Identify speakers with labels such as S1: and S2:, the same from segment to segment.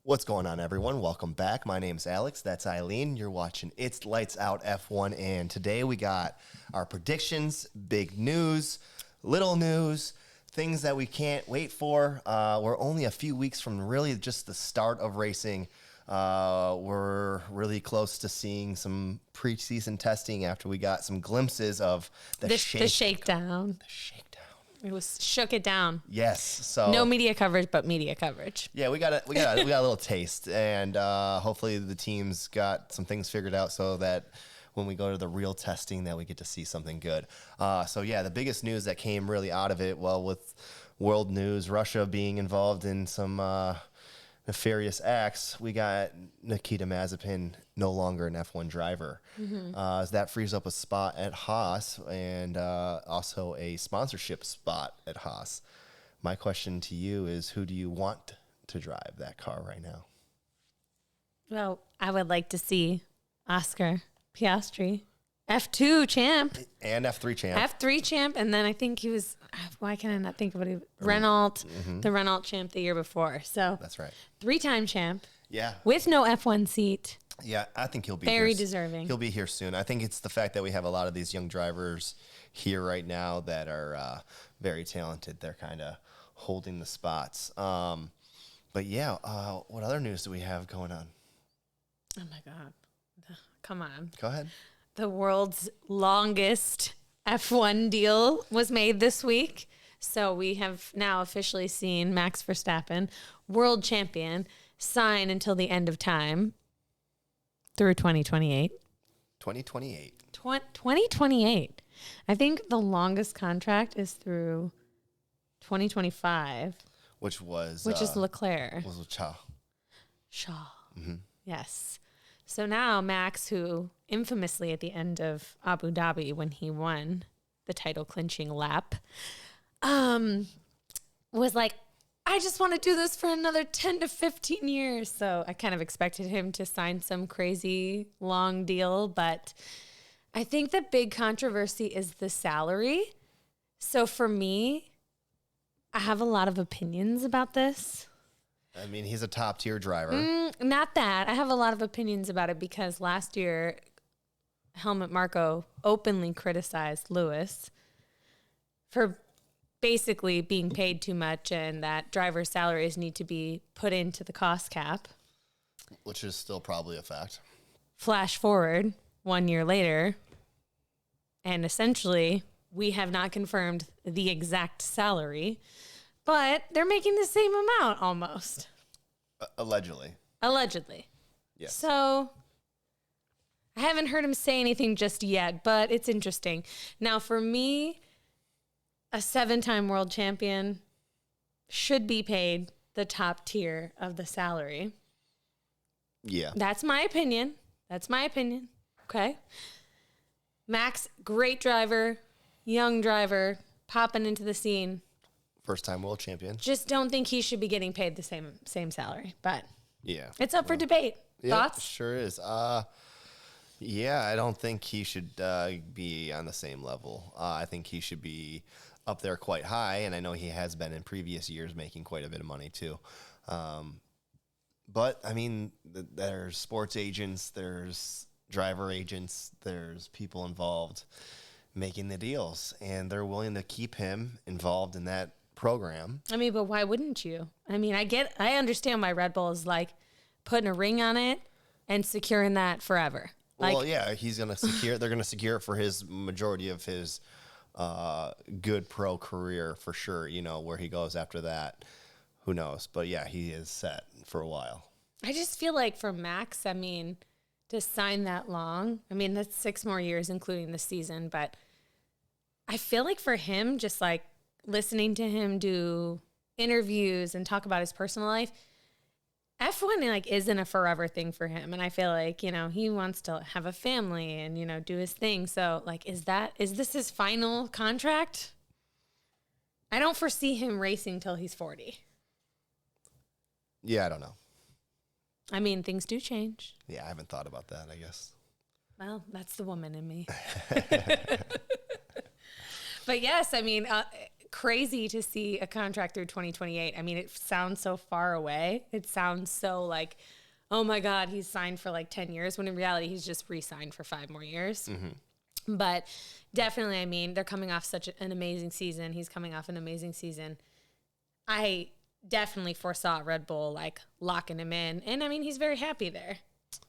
S1: What's going on, everyone? Welcome back. My name's Alex. That's Eileen. You're watching It's Lights Out F1, and today we got our predictions, big news, little news, things that we can't wait for. We're only a few weeks from really just the start of racing. We're really close to seeing some preseason testing after we got some glimpses of the
S2: shakedown. It was shook it down.
S1: Yes. So
S2: no media coverage, but media coverage.
S1: Yeah, we got a little taste, and hopefully the team's got some things figured out so that when we go to the real testing, that we get to see something good. So yeah, the biggest news that came really out of it, well, with world news, Russia being involved in some nefarious acts, we got Nikita Mazepin no longer an F1 driver. As that frees up a spot at Haas and also a sponsorship spot at Haas. My question to you is, who do you want to drive that car right now?
S2: Well, I would like to see Oscar Piastri, F2 champ.
S1: And F3 champ.
S2: F3 champ, and then I think he was, why can I not think of what he was? Renault, the Renault champ the year before. So
S1: that's right.
S2: 3-time champ.
S1: Yeah.
S2: With no F1 seat.
S1: Yeah, I think he'll be
S2: very deserving.
S1: He'll be here soon. I think it's the fact that we have a lot of these young drivers here right now that are very talented. They're kind of holding the spots. But yeah, what other news do we have going on?
S2: Oh my God. Come on.
S1: Go ahead.
S2: The world's longest F1 deal was made this week. So we have now officially seen Max Verstappen, world champion, sign until the end of time through 2028.
S1: 2028.
S2: 2028. I think the longest contract is through 2025.
S1: Which is
S2: Leclerc.
S1: Was with Shaw. Mm-hmm.
S2: Yes. So now Max, who infamously at the end of Abu Dhabi when he won the title clinching lap, was like, I just want to do this for another 10 to 15 years. So I kind of expected him to sign some crazy long deal, but I think the big controversy is the salary. So for me, I have a lot of opinions about this.
S1: I mean, he's a top tier driver.
S2: Not that. I have a lot of opinions about it because last year, Helmut Marko openly criticized Lewis for basically being paid too much and that driver salaries need to be put into the cost cap.
S1: Which is still probably a fact.
S2: Flash forward 1 year later, and essentially we have not confirmed the exact salary, but they're making the same amount almost.
S1: Allegedly.
S2: Yes. So I haven't heard him say anything just yet, but it's interesting. Now, for me, a 7-time world champion should be paid the top tier of the salary.
S1: Yeah.
S2: That's my opinion. Okay. Max, great driver, young driver, popping into the scene.
S1: First-time world champion.
S2: Just don't think he should be getting paid the same salary, but
S1: yeah,
S2: it's up for debate. Thoughts?
S1: Sure is. Yeah, I don't think he should be on the same level. I think he should be up there quite high, and I know he has been in previous years making quite a bit of money too. But I mean, there's sports agents, there's driver agents, there's people involved making the deals, and they're willing to keep him involved in that program.
S2: I mean, but why wouldn't you? I mean, I understand why Red Bull is like putting a ring on it and securing that forever.
S1: Well, yeah, he's going to secure, they're going to secure it for his majority of his good pro career for sure. You know, where he goes after that, who knows? But yeah, he is set for a while.
S2: I just feel like for Max, I mean, to sign that long, I mean, that's 6 more years, including the season. But I feel like for him, just like listening to him do interviews and talk about his personal life, F1 like isn't a forever thing for him. And I feel like, you know, he wants to have a family and, you know, do his thing. So like, is this his final contract? I don't foresee him racing till he's 40.
S1: Yeah, I don't know.
S2: I mean, things do change.
S1: Yeah, I haven't thought about that, I guess.
S2: Well, that's the woman in me. But yes, I mean, crazy to see a contract through 2028. I mean, it sounds so far away. It sounds so like, oh my God, he's signed for like 10 years, when in reality, he's just re-signed for 5 more years. But definitely, I mean, they're coming off such an amazing season. He's coming off an amazing season. I definitely foresaw Red Bull like locking him in. And I mean, he's very happy there.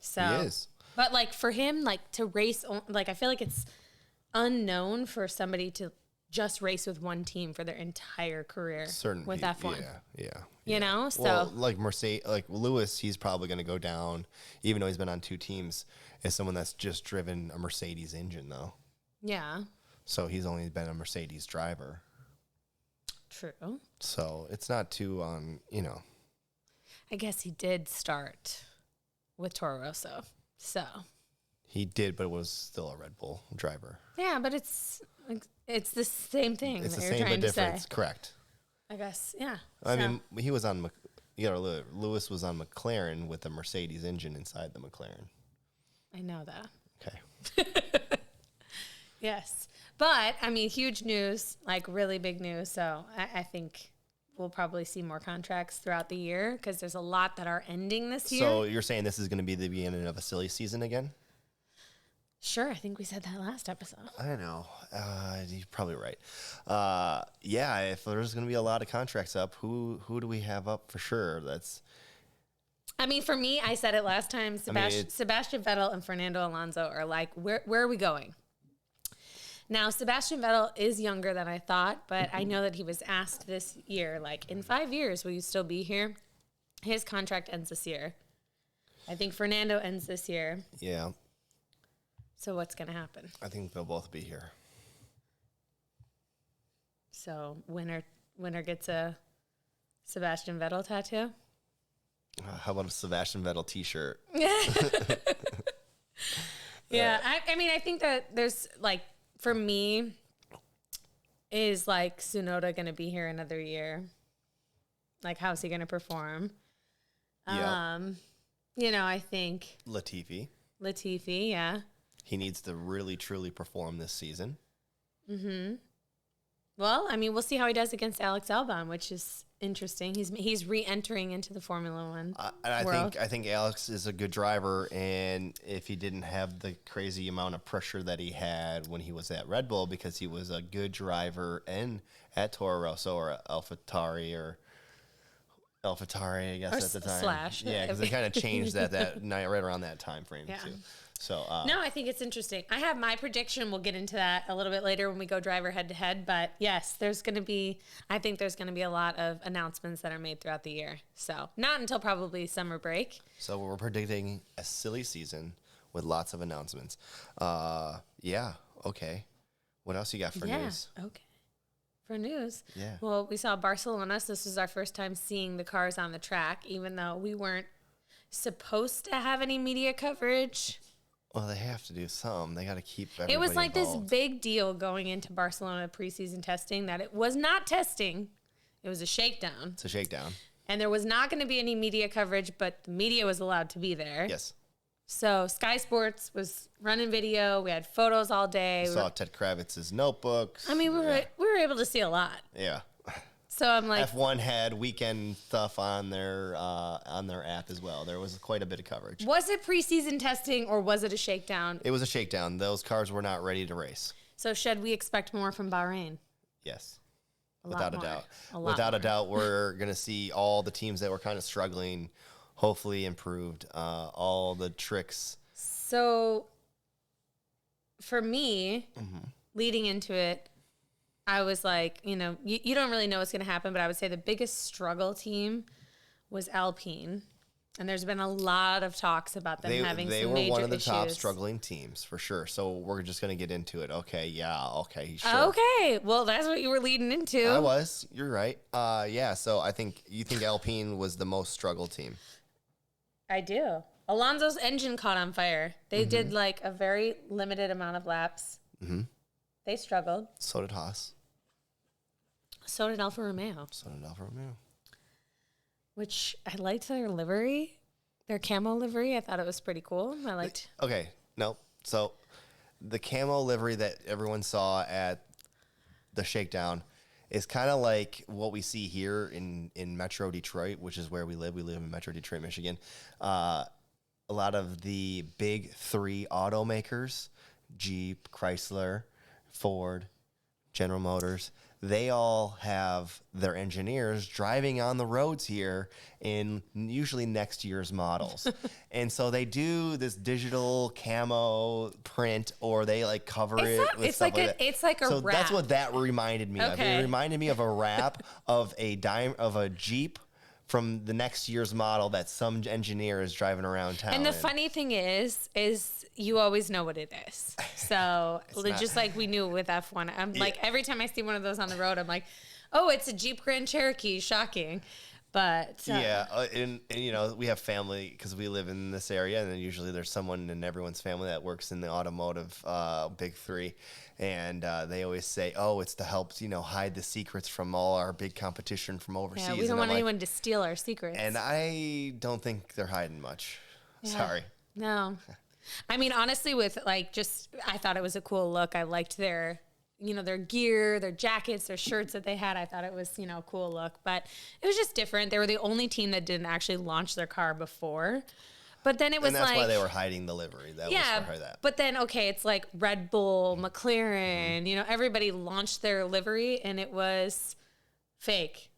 S2: So,
S1: He is.
S2: But like for him, like to race, like I feel like it's unknown for somebody to just race with one team for their entire career with F1.
S1: Yeah.
S2: You know, so
S1: well, like Mercedes, like Lewis, he's probably going to go down, even though he's been on 2 teams, as someone that's just driven a Mercedes engine, though.
S2: yeah,
S1: So he's only been a Mercedes driver.
S2: true.
S1: So it's not too,
S2: I guess he did start with Toro Rosso. So
S1: he did, but it was still a Red Bull driver.
S2: yeah, but it's the same thing
S1: It's
S2: that
S1: the
S2: you're
S1: same
S2: trying
S1: but
S2: to say.
S1: different. Correct.
S2: I guess, yeah.
S1: I mean, he was on, Lewis was on McLaren with a Mercedes engine inside the McLaren.
S2: I know that.
S1: Okay.
S2: Yes. But, I mean, huge news, like really big news. So I think we'll probably see more contracts throughout the year because there's a lot that are ending this year.
S1: So you're saying this is going to be the beginning of a silly season again?
S2: Sure. I think we said that last episode.
S1: I know. You're probably right. Yeah, if there's going to be a lot of contracts up, who do we have up for sure?
S2: I mean, for me, I said it last time. Sebastian Vettel and Fernando Alonso are like, where are we going? Now, Sebastian Vettel is younger than I thought, but I know that he was asked this year, like, in 5 years, will you still be here? His contract ends this year. I think Fernando ends this year.
S1: Yeah.
S2: So what's going to happen?
S1: I think they'll both be here.
S2: So winner gets a Sebastian Vettel tattoo?
S1: How about a Sebastian Vettel t-shirt?
S2: Yeah, I mean, I think that there's, like, for me, is, like, Tsunoda going to be here another year? Like, how's he going to perform?
S1: Yeah.
S2: I think
S1: Latifi.
S2: yeah.
S1: He needs to really, truly perform this season.
S2: Well, I mean, we'll see how he does against Alex Albon, which is interesting. He's re-entering into the Formula One
S1: And
S2: world.
S1: I think Alex is a good driver, and if he didn't have the crazy amount of pressure that he had when he was at Red Bull, because he was a good driver and at Toro Rosso or AlphaTauri, I guess,
S2: Or
S1: at the time.
S2: Slash.
S1: Yeah, because they kind of changed that night right around that time frame
S2: Yeah.
S1: too. So
S2: No, I think it's interesting. I have my prediction. We'll get into that a little bit later when we go driver head to head. But yes, I think there's going to be a lot of announcements that are made throughout the year. So not until probably summer break.
S1: So we're predicting a silly season with lots of announcements. Yeah. Okay. What else you got for news?
S2: Okay. For news.
S1: Yeah.
S2: Well, we saw Barcelona. So this was our first time seeing the cars on the track, even though we weren't supposed to have any media coverage.
S1: Well, they have to do some. They got to keep everybody
S2: It was like
S1: involved.
S2: this big deal going into Barcelona preseason testing that it was not testing. It was a shakedown.
S1: It's a shakedown.
S2: And there was not going to be any media coverage, but the media was allowed to be there.
S1: Yes.
S2: So Sky Sports was running video. We had photos all day.
S1: Saw Ted Kravitz's notebooks.
S2: I mean, we were able to see a lot.
S1: Yeah.
S2: So I'm like,
S1: F1 had weekend stuff on their app as well. There was quite a bit of coverage.
S2: was it preseason testing or was it a shakedown?
S1: It was a shakedown. Those cars were not ready to race.
S2: So should we expect more from Bahrain?
S1: Yes.
S2: lot
S1: Without a
S2: more.
S1: doubt.
S2: A lot
S1: Without a
S2: more.
S1: doubt, we're going to see all the teams that were kind of struggling, hopefully improved. All the tricks.
S2: So for me, leading into it, I was like, you don't really know what's going to happen, but I would say the biggest struggle team was Alpine. And there's been a lot of talks about them having
S1: They
S2: some
S1: were
S2: major
S1: one of the
S2: issues.
S1: top struggling teams for sure. So we're just going to get into it. Okay. Yeah. Okay. Sure.
S2: Okay. Well, that's what you were leading into.
S1: I was. You're right. Yeah. So you think Alpine was the most struggle team?
S2: I do. Alonso's engine caught on fire. They did like a very limited amount of laps. They struggled.
S1: So did Haas.
S2: So did Alfa Romeo,
S1: So did Alfa Romeo.
S2: which I liked their livery, their camo livery. I thought it was pretty cool. I liked.
S1: Okay. No. So the camo livery that everyone saw at the shakedown is kind of like what we see here in Metro Detroit, which is where we live. We live in Metro Detroit, Michigan. A lot of the big three automakers, Jeep, Chrysler, Ford, General Motors, they all have their engineers driving on the roads here in usually next year's models. And so they do this digital camo print, or they like cover it with stuff like that.
S2: It's like a
S1: so
S2: wrap.
S1: that's what that reminded me of. It reminded me of a wrap of a Jeep from the next year's model that some engineer is driving around town.
S2: And the funny thing is you always know what it is. So just like we knew with F1, I'm like, every time I see one of those on the road, I'm like, oh, it's a Jeep Grand Cherokee. Shocking. But
S1: and you know, we have family because we live in this area, and then usually there's someone in everyone's family that works in the automotive big three, and they always say, "Oh, it's to help hide the secrets from all our big competition from overseas."
S2: Yeah, we don't want anyone to steal our secrets.
S1: And I don't think they're hiding much. Yeah. Sorry.
S2: No, I mean honestly, with I thought it was a cool look. I liked their gear, their jackets, their shirts that they had. I thought it was, a cool look, but it was just different. They were the only team that didn't actually launch their car before. But then it was
S1: that's why they were hiding the livery. That was for that.
S2: But then, okay, it's like Red Bull, McLaren, everybody launched their livery and it was fake.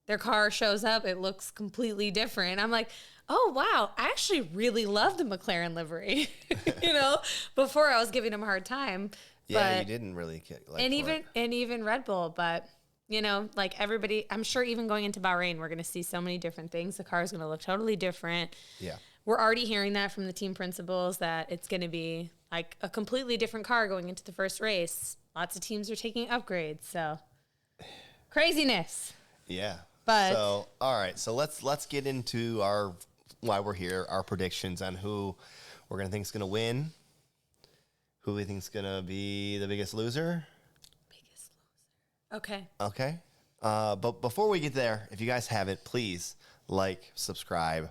S2: Their car shows up, it looks completely different. I'm like, oh, wow, I actually really love the McLaren livery. Before I was giving them a hard time.
S1: Yeah, you didn't really
S2: even Red Bull, but everybody, I'm sure even going into Bahrain, we're going to see so many different things. The car is going to look totally different.
S1: Yeah,
S2: we're already hearing that from the team principals that it's going to be like a completely different car going into the first race. Lots of teams are taking upgrades, so craziness.
S1: Yeah,
S2: but
S1: all right, so let's get into why we're here, our predictions on who we're going to think is going to win. Who we think is going to be the biggest loser?
S2: Okay.
S1: Okay. But before we get there, if you guys haven't, please like, subscribe,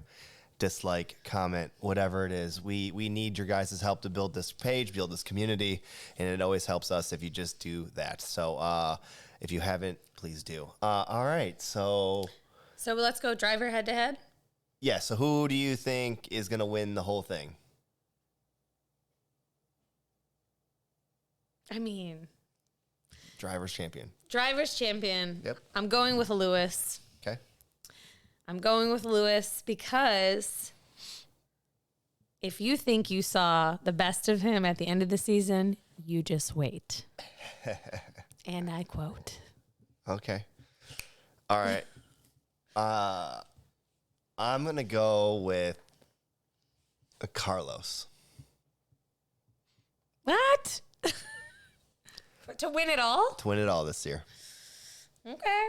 S1: dislike, comment, whatever it is. We need your guys' help to build this page, build this community, and it always helps us if you just do that. So if you haven't, please do. All right. So
S2: let's go driver head to head.
S1: Yeah. So who do you think is going to win the whole thing?
S2: I mean,
S1: Drivers champion.
S2: Yep. I'm going with Lewis.
S1: Okay.
S2: I'm going with Lewis because if you think you saw the best of him at the end of the season, you just wait. And I quote.
S1: Okay. All right. I'm going to go with Carlos.
S2: What? To win it all?
S1: To win it all this year.
S2: Okay.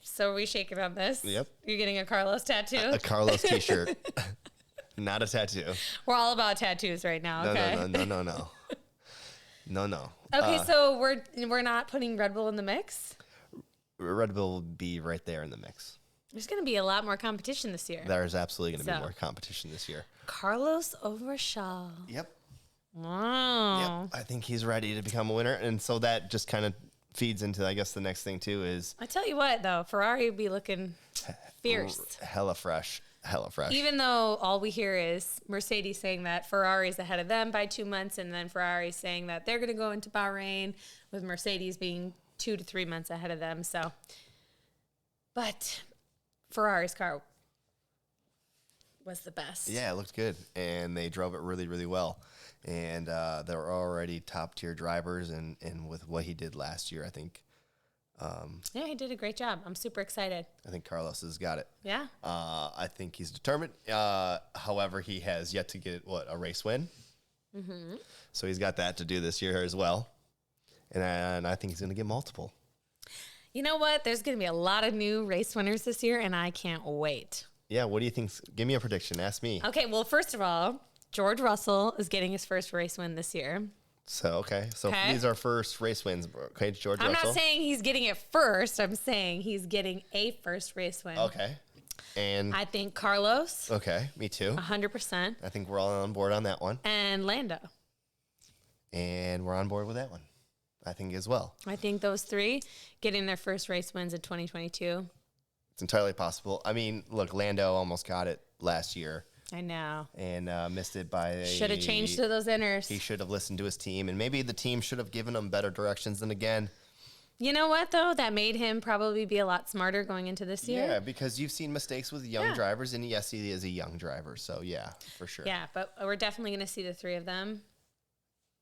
S2: So are we shaking on this?
S1: Yep.
S2: You're getting a Carlos tattoo?
S1: A Carlos t-shirt. Not a tattoo.
S2: We're all about tattoos right now. Okay.
S1: No.
S2: Okay, so we're not putting Red Bull in the mix?
S1: Red Bull will be right there in the mix.
S2: There's going to be a lot more competition this year.
S1: There's absolutely going to be more competition this year.
S2: Carlos over Shaw.
S1: Yep.
S2: Wow.
S1: Yep. I think he's ready to become a winner. And so that just kind of feeds into, I guess, the next thing, too, is...
S2: I tell you what, though. Ferrari would be looking fierce.
S1: Hella fresh.
S2: Even though all we hear is Mercedes saying that Ferrari's ahead of them by 2 months, and then Ferrari saying that they're going to go into Bahrain, with Mercedes being 2 to 3 months ahead of them. So, but Ferrari's car was the best.
S1: Yeah, it looked good, and they drove it really, really well. And they were already top-tier drivers, and with what he did last year, I think...
S2: yeah, he did a great job. I'm super excited.
S1: I think Carlos has got it.
S2: Yeah.
S1: I think he's determined. However, he has yet to get, a race win? Mm-hmm. So he's got that to do this year as well. And I think he's going to get multiple.
S2: You know what? There's going to be a lot of new race winners this year, and I can't wait.
S1: Yeah, what do you think? Give me a prediction. Ask me.
S2: Okay, well, first of all, George Russell is getting his first race win this year.
S1: So these are first race wins. Okay, George Russell.
S2: I'm not saying he's getting it first. I'm saying he's getting a first race win.
S1: Okay. And
S2: I think Carlos.
S1: Okay, me too.
S2: 100%.
S1: I think we're all on board on that one.
S2: And Lando.
S1: And we're on board with that one. I think as well.
S2: I think those three getting their first race wins in 2022.
S1: It's entirely possible. I mean, look, Lando almost got it last year.
S2: I know.
S1: And missed it by...
S2: Should have changed to those inners.
S1: He should have listened to his team, and maybe the team should have given him better directions. Then again...
S2: You know what, though? That made him probably be a lot smarter going into this year.
S1: Yeah, because you've seen mistakes with young drivers, and yes, he is a young driver, so yeah, for sure.
S2: Yeah, but we're definitely going to see the three of them.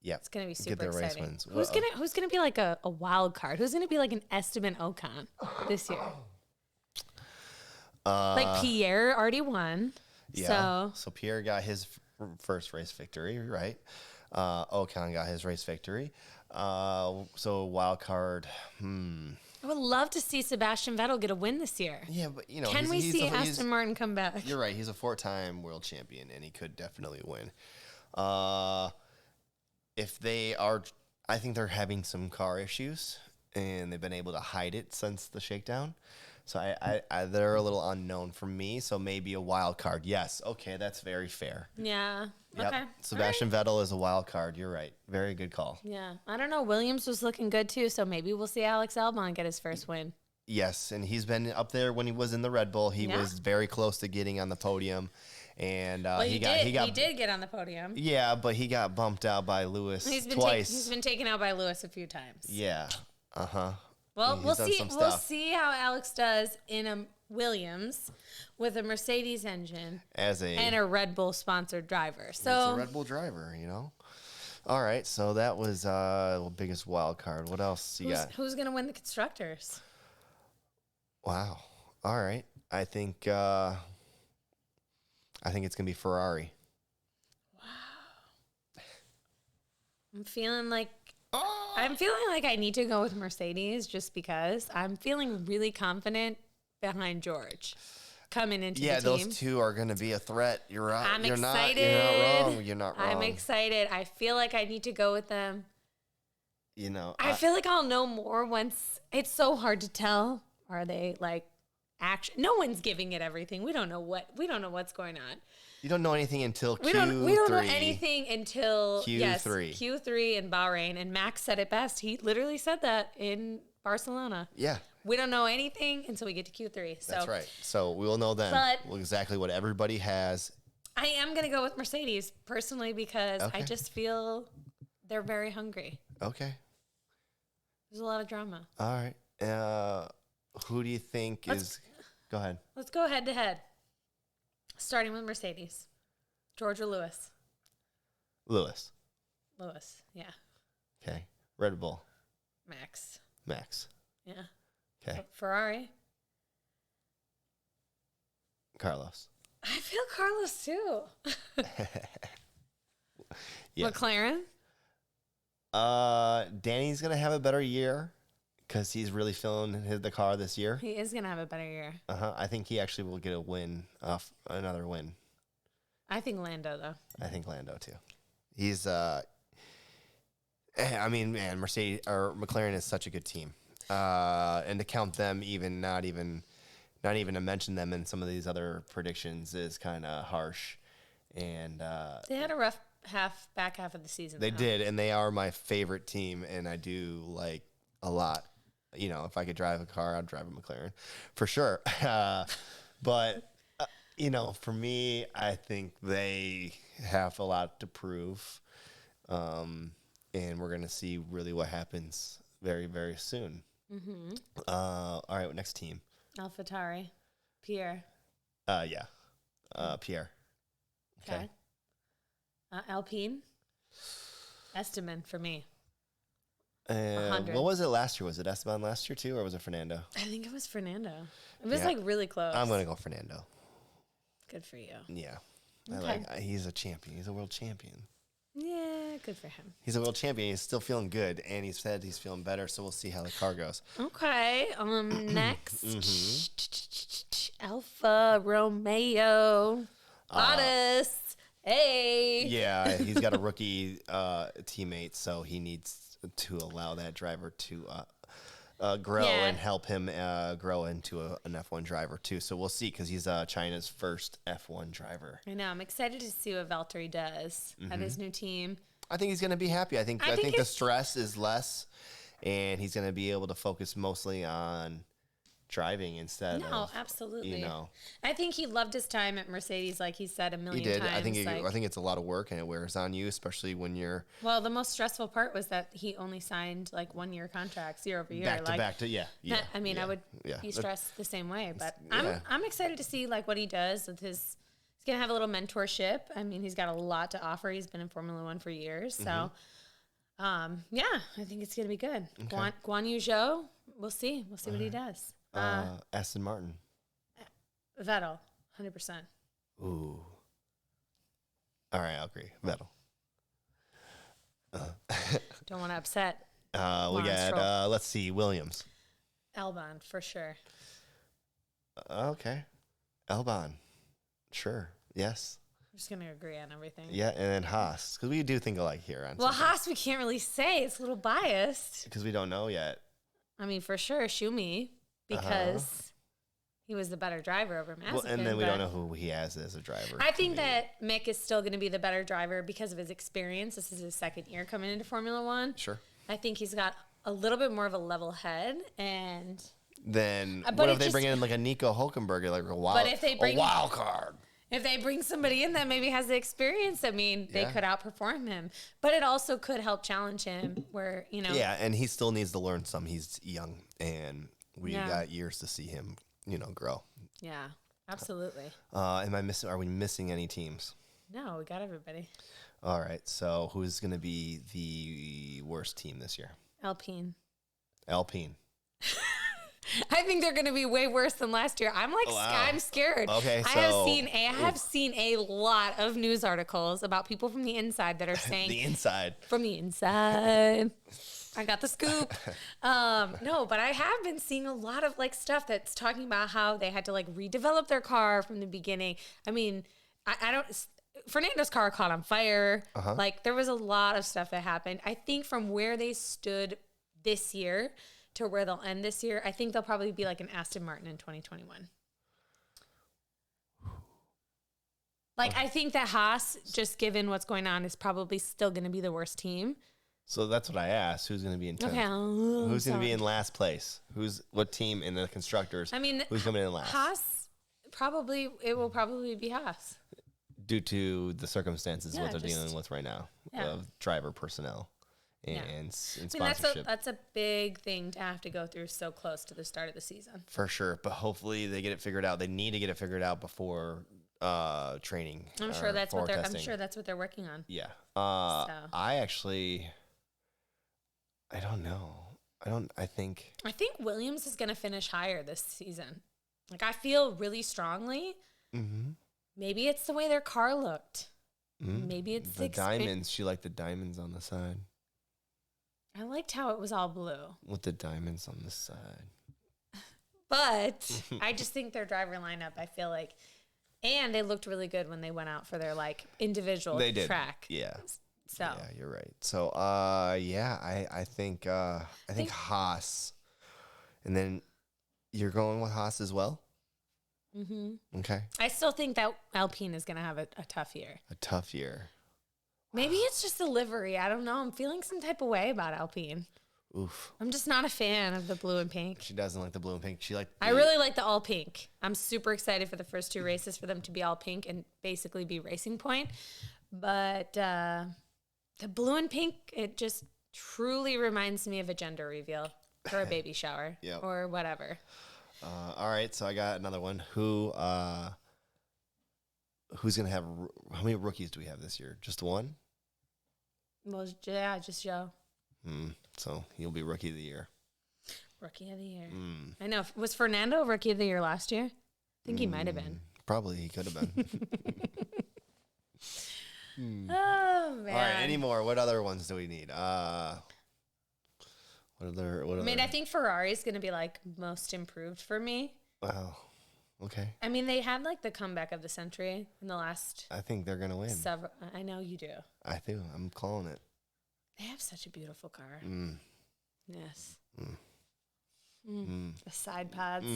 S1: Yeah,
S2: it's going to be super
S1: get their
S2: exciting.
S1: Race wins.
S2: Who's gonna be like a wild card? Who's going to be like an Esteban Ocon this year? Like Pierre already won.
S1: Yeah, so Pierre got his first race victory, right? Ocon got his race victory. So wild card.
S2: I would love to see Sebastian Vettel get a win this year.
S1: Yeah, but you know,
S2: can we see Aston Martin come back?
S1: You're right. He's a 4-time world champion, and he could definitely win. If they are, I think they're having some car issues, and they've been able to hide it since the shakedown. So I they're a little unknown for me. So maybe a wild card. Yes. Okay, that's very fair.
S2: Yeah.
S1: Yep.
S2: Okay.
S1: Sebastian Vettel is a wild card. You're right. Very good call.
S2: Yeah. I don't know. Williams was looking good too. So maybe we'll see Alex Albon get his first win.
S1: Yes, and he's been up there when he was in the Red Bull. He was very close to getting on the podium, and
S2: he did get on the podium.
S1: Yeah, but he got bumped out by Lewis twice.
S2: He's been taken out by Lewis a few times.
S1: Yeah.
S2: Well, we'll see. We'll see how Alex does in a Williams with a Mercedes engine and a Red Bull sponsored driver. So
S1: it's a Red Bull driver, you know. All right, so that was the biggest wild card. What else you got?
S2: Who's gonna win the constructors?
S1: Wow. All right, I think it's gonna be Ferrari.
S2: Wow. I'm feeling like I need to go with Mercedes just because I'm feeling really confident behind George coming into the team.
S1: Yeah, those two are going to be a threat. You're right.
S2: I'm excited.
S1: You're not wrong. You're not wrong.
S2: I'm excited. I feel like I need to go with them.
S1: You know,
S2: I feel like I'll know more once. It's so hard to tell. Are they like action? No one's giving it everything. We don't know what's going on.
S1: You don't know anything until Q3.
S2: We don't know anything until
S1: Q3.
S2: Q3 in Bahrain. And Max said it best. He literally said that in Barcelona.
S1: Yeah.
S2: We don't know anything until we get to Q3. So.
S1: That's right. So we will know then exactly what everybody has.
S2: I am going to go with Mercedes personally because I just feel they're very hungry.
S1: Okay.
S2: There's a lot of drama.
S1: All right. Who do you think is... Go ahead.
S2: Let's go head to head. Starting with Mercedes. George or Lewis?
S1: Lewis,
S2: yeah.
S1: Okay. Red Bull.
S2: Max. Yeah.
S1: Okay.
S2: Ferrari?
S1: Carlos.
S2: I feel Carlos too.
S1: Yeah.
S2: McLaren?
S1: Danny's going to have a better year because he's really feeling the car this year.
S2: He is going to have a better year.
S1: I think he actually will get a win, another win.
S2: I think Lando, though.
S1: I think Lando, too. He's, Mercedes or McLaren is such a good team. And to count them not even to mention them in some of these other predictions is kind of harsh. And
S2: they had a rough back half of the season.
S1: They did, and they are my favorite team, and I do like a lot. You know, if I could drive a car, I'd drive a McLaren for sure. But for me, I think they have a lot to prove, and we're gonna see really what happens very, very soon. Mm-hmm. All right, next team.
S2: AlphaTauri, Pierre.
S1: Yeah, Pierre.
S2: Okay. Alpine. Esteban for me.
S1: What was it last year? Was it Esteban last year too, or was it Fernando?
S2: I think it was Fernando. It was really close.
S1: I'm gonna go Fernando.
S2: Good for you.
S1: Yeah,
S2: Okay.
S1: He's a champion. He's a world champion.
S2: Yeah, good for him.
S1: He's a world champion. He's still feeling good, and he said he's feeling better. So we'll see how the car goes.
S2: Okay. Next, Alfa Romeo, Bottas. Hey.
S1: Yeah, he's got a rookie teammate, so he needs to allow that driver to grow and help him grow into an F1 driver too. So we'll see because he's China's first F1 driver.
S2: I know. I'm excited to see what Valtteri does at his new team.
S1: I think he's going to be happy. I think the stress is less, and he's going to be able to focus mostly on driving instead of.
S2: Absolutely. I think he loved his time at Mercedes, like he said a million times.
S1: He did. I think it's a lot of work, and it wears on you, especially when you're.
S2: Well, the most stressful part was that he only signed like 1-year contracts year over year.
S1: Back to yeah.
S2: I mean, I would be stressed the same way, but I'm excited to see like what he does with his. He's gonna have a little mentorship. I mean, he's got a lot to offer. He's been in Formula One for years, so I think it's gonna be good. Okay. Guan Yu Zhou, we'll see. We'll see what he does.
S1: Aston Martin.
S2: Vettel, 100%.
S1: Ooh. All right, I'll agree. Vettel.
S2: Don't want to upset.
S1: We got, let's see, Williams.
S2: Albon, for sure.
S1: Okay. Albon. Sure. Yes.
S2: I'm just going to agree on everything.
S1: Yeah, and then Haas, because we do think alike here.
S2: Haas, we can't really say. It's a little biased.
S1: Because we don't know yet.
S2: I mean, for sure, Schumi. Because he was the better driver over Mazepin.
S1: Well, and then we don't know who he has as a driver.
S2: I think that Mick is still going to be the better driver because of his experience. This is his second year coming into Formula One.
S1: Sure.
S2: I think he's got a little bit more of a level head. And
S1: then what if they bring in like a Nico Hulkenberg, like a wild card?
S2: If they bring somebody in that maybe has the experience, I mean, they could outperform him. But it also could help challenge him where,
S1: Yeah, and he still needs to learn some. He's young, and we got years to see him, grow.
S2: Yeah, absolutely.
S1: Are we missing any teams?
S2: No, we got everybody.
S1: All right. So who's going to be the worst team this year?
S2: Alpine.
S1: I
S2: think they're going to be way worse than last year. I'm scared.
S1: Okay,
S2: I have seen a lot of news articles about people from the inside that are saying from the inside. I got the scoop. No, but I have been seeing a lot of like stuff that's talking about how they had to like redevelop their car from the beginning. I mean, I don't. Fernando's car caught on fire. Like there was a lot of stuff that happened. I think from where they stood this year to where they'll end this year, I think they'll probably be like an Aston Martin in 2021. Like I think that Haas, just given what's going on, is probably still going to be the worst team.
S1: So that's what I asked. Who's going to be in 10th? Okay, who's going to be in last place? What team in the constructors?
S2: I mean,
S1: who's coming in last?
S2: Haas, it will probably be Haas.
S1: Due to the circumstances what they're dealing with right now of driver personnel and sponsorship.
S2: That's a big thing to have to go through so close to the start of the season.
S1: For sure. But hopefully they get it figured out. They need to get it figured out before training.
S2: I'm sure that's what they're working on.
S1: Yeah. I don't know. I think
S2: Williams is going to finish higher this season. Like, I feel really strongly. Mm-hmm. Maybe it's the way their car looked. Mm-hmm. Maybe it's
S1: the diamonds. She liked the diamonds on the side.
S2: I liked how it was all blue.
S1: With the diamonds on the side.
S2: But I just think their driver lineup, I feel like, and they looked really good when they went out for their, like, individual track.
S1: Yeah.
S2: So
S1: yeah, you're right. So I think Haas, and then you're going with Haas as well. Mm-hmm. Okay.
S2: I still think that Alpine is going to have a tough year.
S1: A tough year.
S2: Maybe it's just the livery. I don't know. I'm feeling some type of way about Alpine.
S1: Oof.
S2: I'm just not a fan of the blue and pink.
S1: She doesn't like the blue and pink.
S2: I really like the all pink. I'm super excited for the first two races for them to be all pink and basically be Racing Point. But the blue and pink, it just truly reminds me of a gender reveal or a baby shower or whatever.
S1: All right, so I got another one. Who's going to have – how many rookies do we have this year? Just one?
S2: Well, yeah, just Joe.
S1: So he'll be Rookie of the Year.
S2: Rookie of the Year. I know. Was Fernando Rookie of the Year last year? I think he might have been.
S1: Probably he could have been.
S2: Oh, man.
S1: All right, any more? What other ones do we need? What other?
S2: I think Ferrari's going to be, like, most improved for me.
S1: Wow. Okay.
S2: I mean, they had, like, the comeback of the century in the last...
S1: I think they're going to win.
S2: I know you do.
S1: I do. I'm calling it.
S2: They have such a beautiful car. Yes. The side pods.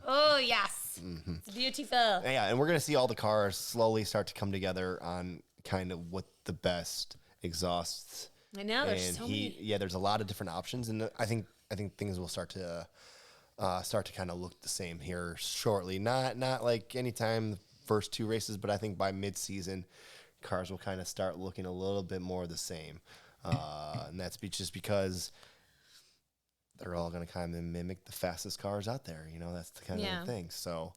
S2: Oh, yes. Mm-hmm. It's beautiful.
S1: Yeah, and we're going to see all the cars slowly start to come together on kind of what the best exhausts.
S2: I know there's
S1: And
S2: so many.
S1: yeah, there's a lot of different options, and I think things will start to kind of look the same here shortly. Not like anytime the first two races, but I think by mid-season, cars will kind of start looking a little bit more the same, and that's just because they're all going to kind of mimic the fastest cars out there. You know, that's the kind of thing. So,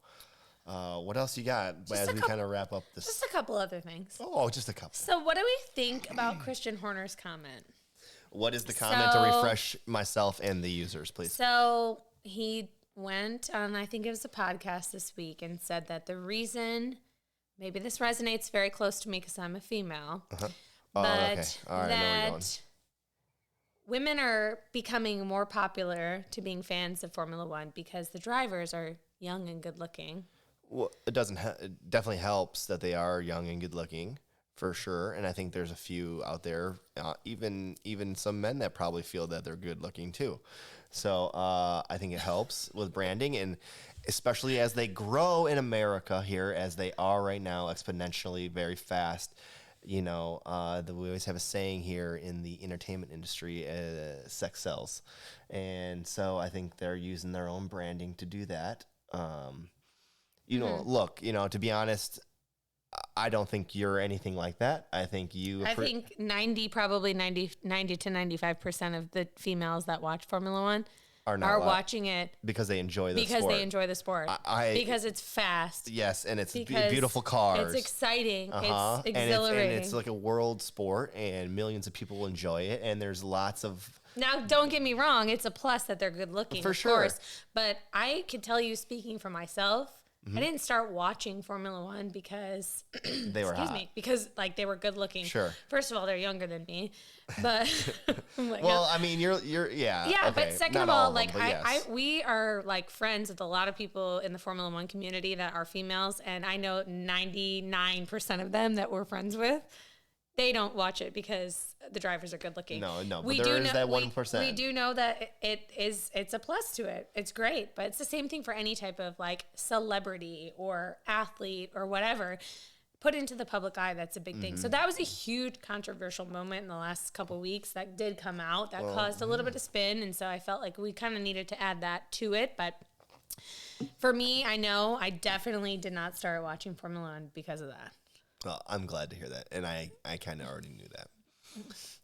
S1: what else you got as we kind of wrap up this?
S2: Just a couple other things.
S1: Oh, just a couple.
S2: So, what do we think about Christian Horner's comment?
S1: What is the comment to refresh myself and the users, please?
S2: So, he went on, I think it was a podcast this week, and said that the reason, maybe this resonates very close to me because I'm a female,
S1: Oh,
S2: but
S1: okay. All right, I know where you're going.
S2: Women are becoming more popular to being fans of Formula One because the drivers are young and good looking.
S1: Well, it definitely helps that they are young and good looking, for sure. And I think there's a few out there, even some men that probably feel that they're good looking too. So I think it helps with branding, and especially as they grow in America here, as they are right now, exponentially, very fast. You know, we always have a saying here in the entertainment industry, sex sells. And so I think they're using their own branding to do that. You know, look, you know, to be honest, I don't think you're anything like that. I think
S2: I think 90 to 95% of the females that watch Formula One are watching it
S1: because they enjoy the
S2: because
S1: sport.
S2: they enjoy the sport. Because it's fast.
S1: Yes, and it's beautiful cars.
S2: It's exciting. It's exhilarating.
S1: And it's like a world sport, and millions of people enjoy it. And there's lots of.
S2: Now, don't get me wrong. It's a plus that they're good looking,
S1: for
S2: of
S1: sure.
S2: course. But I can tell you, speaking for myself, I didn't start watching Formula One because
S1: they were hot.
S2: Because like they were good looking.
S1: Sure.
S2: First of all, they're younger than me, but like,
S1: well, I mean, you're yeah.
S2: Yeah,
S1: okay.
S2: but second
S1: Not
S2: of all,
S1: them,
S2: like we are like friends with a lot of people in the Formula One community that are females, and I know 99% of them that we're friends with. They don't watch it because the drivers are good looking.
S1: No, but there is that 1%.
S2: We do know that it's a plus to it. It's great, but it's the same thing for any type of like celebrity or athlete or whatever. Put into the public eye, that's a big thing. So that was a huge controversial moment in the last couple of weeks that did come out that caused a little bit of spin, and so I felt like we kind of needed to add that to it. But for me, I know I definitely did not start watching Formula One because of that.
S1: Well, I'm glad to hear that, and I kind of already knew that.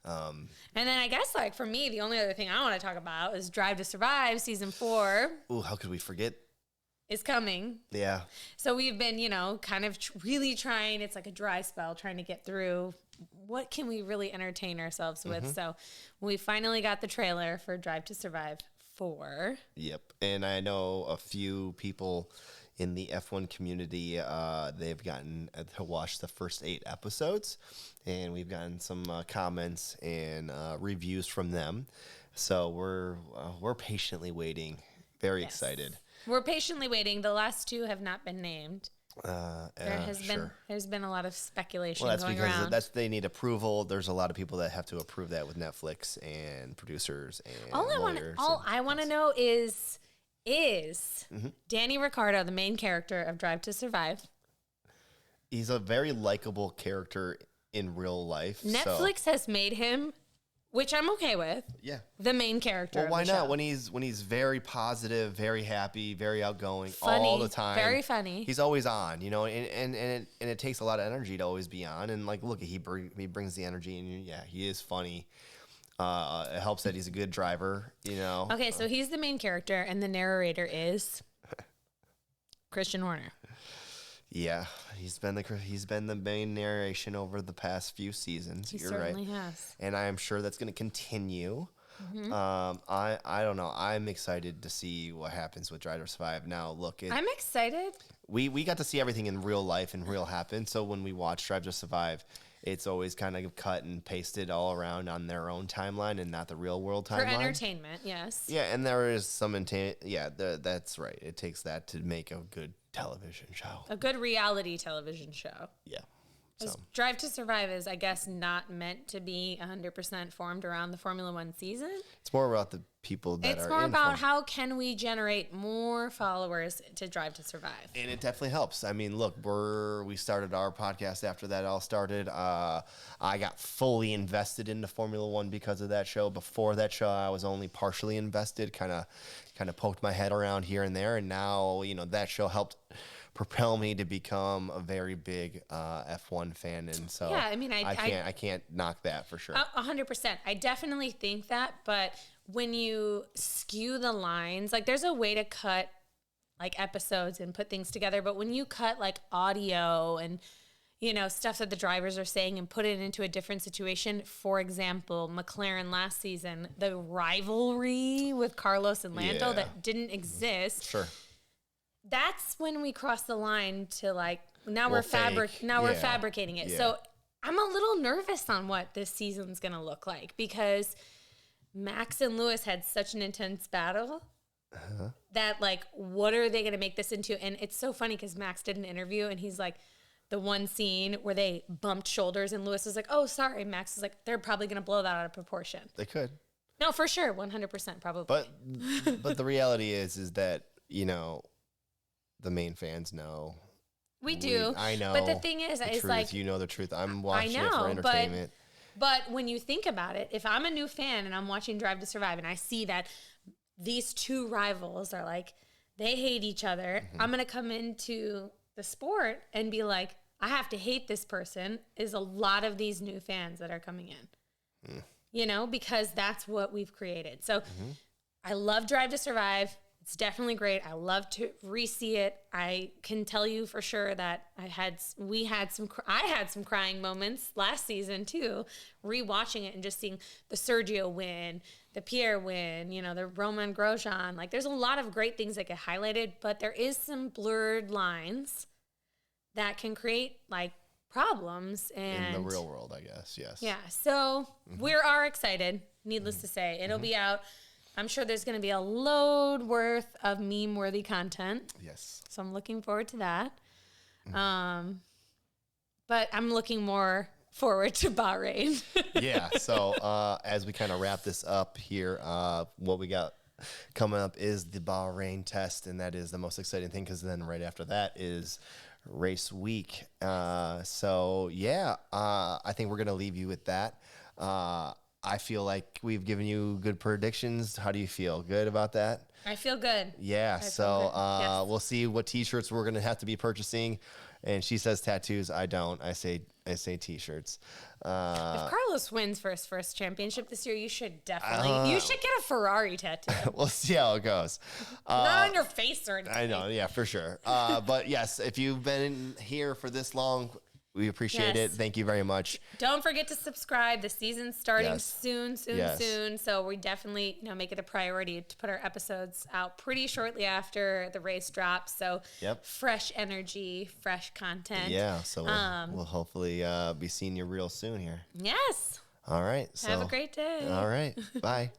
S2: And then I guess like for me, the only other thing I want to talk about is Drive to Survive season 4.
S1: Ooh, how could we forget?
S2: Is coming.
S1: Yeah.
S2: So we've been, you know, kind of really trying. It's like a dry spell trying to get through. What can we really entertain ourselves with? So we finally got the trailer for Drive to Survive 4.
S1: Yep, and I know a few people in the F1 community, they've gotten to watch the first 8 episodes, and we've gotten some comments and reviews from them. So we're patiently waiting, very excited.
S2: We're patiently waiting. The last 2 have not been named. There's been a lot of speculation going around.
S1: They need approval. There's a lot of people that have to approve that with Netflix and producers and
S2: all I want to know is Danny Ricciardo the main character of Drive to Survive?
S1: He's a very likable character in real life.
S2: Netflix has made him, which I'm okay with.
S1: Yeah.
S2: The main character.
S1: Well, why
S2: of the
S1: not?
S2: show.
S1: When he's very positive, very happy, very outgoing,
S2: Funny,
S1: all the time.
S2: very funny.
S1: He's always on, you know, and it takes a lot of energy to always be on. And like, look, he brings the energy, and he is funny. It helps that he's a good driver, you know.
S2: Okay, so he's the main character, and the narrator is Christian Horner.
S1: Yeah, he's been the main narration over the past few seasons.
S2: He
S1: You're
S2: certainly
S1: right.
S2: has.
S1: And I am sure that's going to continue. I don't know. I'm excited to see what happens with Drive to Survive. Now, look,
S2: I'm excited.
S1: We got to see everything in real life and real happen. So when we watch Drive to Survive, it's always kind of cut and pasted all around on their own timeline and not the real world timeline.
S2: For entertainment, yes.
S1: Yeah, and there is some that's right. It takes that to make a good television show.
S2: A good reality television show.
S1: Yeah.
S2: So. Drive to Survive is, I guess, not meant to be 100% formed around the Formula One season.
S1: It's more about the people that
S2: It's
S1: are
S2: more
S1: in
S2: about
S1: from-
S2: how can we generate more followers to Drive to Survive.
S1: And it definitely helps. I mean, look, we started our podcast after that all started. I got fully invested into Formula One because of that show. Before that show, I was only partially invested, kind of poked my head around here and there. And now, that show helped propel me to become a very big F1 fan. And so
S2: Yeah, I mean,
S1: I can't knock that for sure.
S2: 100%. I definitely think that, but when you skew the lines, like there's a way to cut like episodes and put things together, but when you cut like audio and stuff that the drivers are saying and put it into a different situation, for example, McLaren last season, the rivalry with Carlos and Lando that didn't exist.
S1: Sure.
S2: That's when we cross the line to like now we're
S1: fake.
S2: fabricating it.
S1: Yeah.
S2: So I'm a little nervous on what this season's gonna look like because Max and Lewis had such an intense battle that like, what are they gonna make this into? And it's so funny because Max did an interview and he's like, the one scene where they bumped shoulders and Lewis was like, "Oh, sorry." Max was like, "They're probably gonna blow that out of proportion."
S1: They could.
S2: No, for sure, 100% probably.
S1: But the reality is that the main fans know.
S2: We do.
S1: I know.
S2: But the thing is
S1: truth.
S2: like,
S1: You know the truth. I'm watching
S2: I know,
S1: it for entertainment.
S2: But when you think about it, if I'm a new fan and I'm watching Drive to Survive and I see that these two rivals are like, they hate each other, I'm going to come into the sport and be like, I have to hate this person, is a lot of these new fans that are coming in. Because that's what we've created. So I love Drive to Survive. It's definitely great. I love to re-see it. I can tell you for sure that I had some crying moments last season too, re-watching it and just seeing the Sergio win, the Pierre win, the Roman Grosjean. Like there's a lot of great things that get highlighted, but there is some blurred lines that can create like problems and
S1: in the real world, I guess. Yes.
S2: Yeah. So we are excited. Needless to say, it'll be out. I'm sure there's going to be a load worth of meme-worthy content.
S1: Yes.
S2: So I'm looking forward to that. But I'm looking more forward to Bahrain.
S1: Yeah. So as we kind of wrap this up here, what we got coming up is the Bahrain test, and that is the most exciting thing because then right after that is race week. I think we're going to leave you with that. I feel like we've given you good predictions. How do you feel? Good about that?
S2: I feel good.
S1: Yeah.
S2: Yes.
S1: We'll see what t-shirts we're going to have to be purchasing. And she says tattoos. I don't. I say t-shirts.
S2: If Carlos wins for his first championship this year, you should definitely you should get a Ferrari tattoo.
S1: We'll see how it goes.
S2: Not on your face or anything.
S1: I know. Yeah, for sure. But yes, if you've been here for this long, we appreciate it. Thank you very much.
S2: Don't forget to subscribe. The season's starting soon.
S1: Yes.
S2: So we definitely make it a priority to put our episodes out pretty shortly after the race drops. So fresh energy, fresh content.
S1: Yeah. So we'll hopefully be seeing you real soon here.
S2: Yes.
S1: All right. So
S2: have a great day.
S1: All right. Bye.